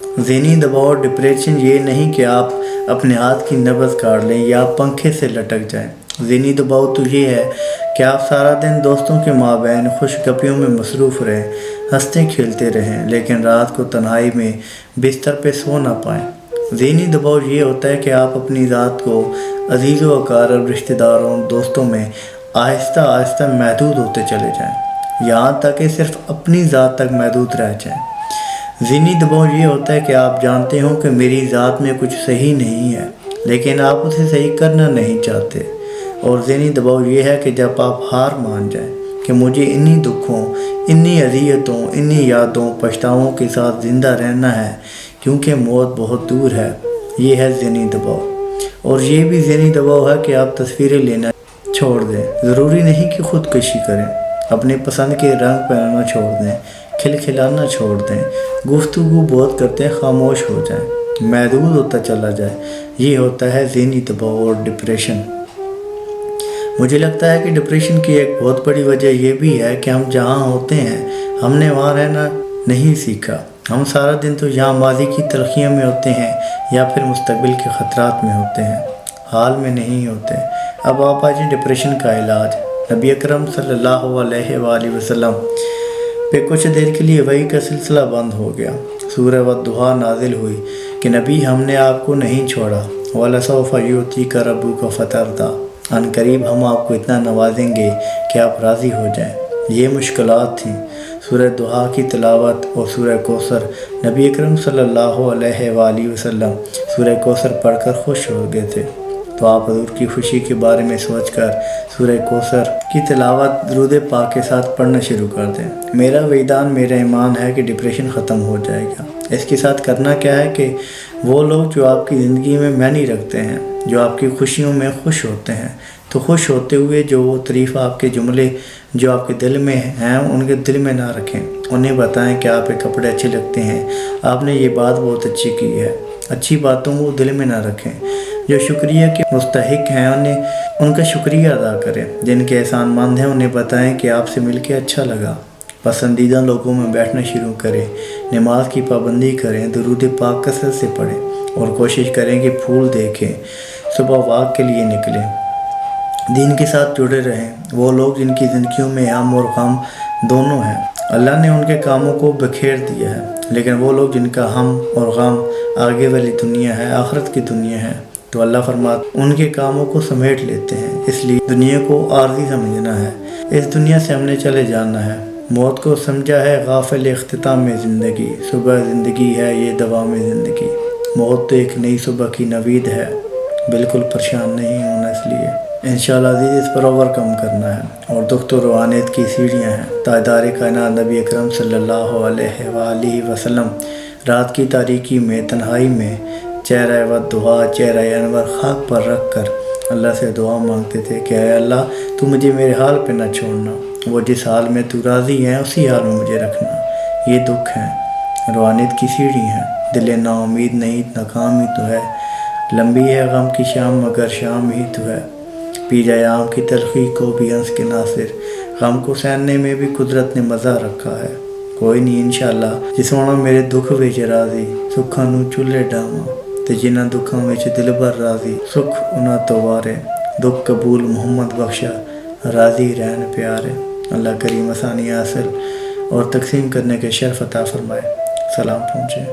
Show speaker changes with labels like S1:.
S1: ذہنی دباؤ اور ڈپریشن یہ نہیں کہ آپ اپنے ہاتھ کی نبض کاٹ لیں یا پنکھے سے لٹک جائیں۔ ذہنی دباؤ تو یہ ہے کہ آپ سارا دن دوستوں کے مابین خوش گپیوں میں مصروف رہیں، ہنستے کھیلتے رہیں، لیکن رات کو تنہائی میں بستر پہ سو نہ پائیں۔ ذہنی دباؤ یہ ہوتا ہے کہ آپ اپنی ذات کو عزیز و اقارب، رشتہ داروں، دوستوں میں آہستہ آہستہ محدود ہوتے چلے جائیں، یہاں تک کہ صرف اپنی ذات تک محدود رہ جائیں۔ ذہنی دباؤ یہ ہوتا ہے کہ آپ جانتے ہوں کہ میری ذات میں کچھ صحیح نہیں ہے، لیکن آپ اسے صحیح کرنا نہیں چاہتے۔ اور ذہنی دباؤ یہ ہے کہ جب آپ ہار مان جائیں کہ مجھے انہی دکھوں، انہی اذیتوں، انہی یادوں، پچھتاووں کے ساتھ زندہ رہنا ہے کیونکہ موت بہت دور ہے۔ یہ ہے ذہنی دباؤ۔ اور یہ بھی ذہنی دباؤ ہے کہ آپ تصویریں لینا چھوڑ دیں۔ ضروری نہیں کہ خودکشی کریں، اپنے پسند کے رنگ پہننا چھوڑ دیں، کھلکھلانا چھوڑ دیں، گفتگو بہت کرتے خاموش ہو جائیں، محدود ہوتا چلا جائے۔ یہ ہوتا ہے ذہنی دباؤ اور ڈپریشن۔ مجھے لگتا ہے کہ ڈپریشن کی ایک بہت بڑی وجہ یہ بھی ہے کہ ہم جہاں ہوتے ہیں ہم نے وہاں رہنا نہیں سیکھا۔ ہم سارا دن تو یہاں ماضی کی تلخیوں میں ہوتے ہیں یا پھر مستقبل کے خطرات میں ہوتے ہیں، حال میں نہیں ہوتے۔ اب آپ آجیں ڈپریشن کا علاج۔ نبی اکرم صلی اللہ علیہ وآلہ وسلم پہ کچھ دیر کے لیے وحی کا سلسلہ بند ہو گیا۔ سورہ والضحیٰ نازل ہوئی کہ نبی ہم نے آپ کو نہیں چھوڑا، وَلَسَوْفَ يُعْطِيكَ رَبُّكَ فَتَرْضَىٰ، عن قریب ہم آپ کو اتنا نوازیں گے کہ آپ راضی ہو جائیں۔ یہ مشکلات تھیں۔ سورہ ضحیٰ کی تلاوت اور سورہ کوثر، نبی اکرم صلی اللہ علیہ وآلہ وسلم سورہ کوثر پڑھ کر خوش ہو گئے تھے، تو آپ حضور کی خوشی کے بارے میں سوچ کر سورہ کوثر کی تلاوت درود پاک کے ساتھ پڑھنا شروع کر دیں۔ میرا وجدان، میرا ایمان ہے کہ ڈپریشن ختم ہو جائے گا۔ اس کے ساتھ کرنا کیا ہے کہ وہ لوگ جو آپ کی زندگی میں معنی رکھتے ہیں، جو آپ کی خوشیوں میں خوش ہوتے ہیں، تو خوش ہوتے ہوئے جو وہ تعریف آپ کے جملے جو آپ کے دل میں ہیں ان کے دل میں نہ رکھیں۔ انہیں بتائیں کہ آپ کے کپڑے اچھے لگتے ہیں، آپ نے یہ بات بہت اچھی کی ہے۔ اچھی باتوں کو دل میں نہ رکھیں۔ جو شکریہ کے مستحق ہیں ان کا شکریہ ادا کریں۔ جن کے احسان مند ہیں انہیں بتائیں کہ آپ سے مل کے اچھا لگا۔ پسندیدہ لوگوں میں بیٹھنا شروع کریں، نماز کی پابندی کریں، درود پاک کثرت سے پڑھیں اور کوشش کریں کہ پھول دیکھیں، صبح واک کے لیے نکلیں، دین کے ساتھ جڑے رہیں۔ وہ لوگ جن کی زندگیوں میں غم اور غم دونوں ہیں، اللہ نے ان کے کاموں کو بکھیر دیا ہے، لیکن وہ لوگ جن کا ہم اور غم آگے والی دنیا ہے، آخرت کی دنیا ہے، تو اللہ فرماتا ان کے کاموں کو سمیٹ لیتے ہیں۔ اس لیے دنیا کو عارضی سمجھنا ہے، اس دنیا سے ہم نے چلے جانا ہے۔ موت کو سمجھا ہے غافل اختتام زندگی، صبح زندگی ہے یہ دوام زندگی۔ موت تو ایک نئی صبح کی نوید ہے، بالکل پریشان نہیں ہونا اس لیے۔ انشاءاللہ عزیز اس پر اوور کم کرنا ہے، اور دکھ و روحانیت کی سیڑھیاں ہیں۔ تاجدار کائنات نبی اکرم صلی اللہ علیہ وآلہ وسلم رات کی تاریکی میں، تنہائی میں، چہرہ والضحیٰ، چہرہ انور خاک پر رکھ کر اللہ سے دعا مانگتے تھے کہ اے اللہ تو مجھے میرے حال پہ نہ چھوڑنا، وہ جس حال میں تو راضی ہے اسی حال میں مجھے رکھنا۔ یہ دکھ ہیں، روحانیت کی سیڑھی ہیں۔ دل نا امید نہیں ناکام ہی تو ہے، لمبی ہے غم کی شام مگر شام ہی تو ہے، پی جائے آم کی تلخی کو بھی ہنس کے ناصر۔ غم کو سہنے میں بھی قدرت نے مزہ رکھا ہے۔ کوئی نہیں انشاءاللہ جس ہونا میرے دکھ وچ راضی، سکھاں نوں چولہے ڈاواں تے جنہاں دکھاں وچ دل بھر راضی، سکھ انہاں تو وارے، دکھ قبول محمد بخشا، راضی رہن پیارے۔ اللہ کریم آسانی حاصل اور تقسیم کرنے کے شرف عطا فرمائے۔ سلام پہنچے۔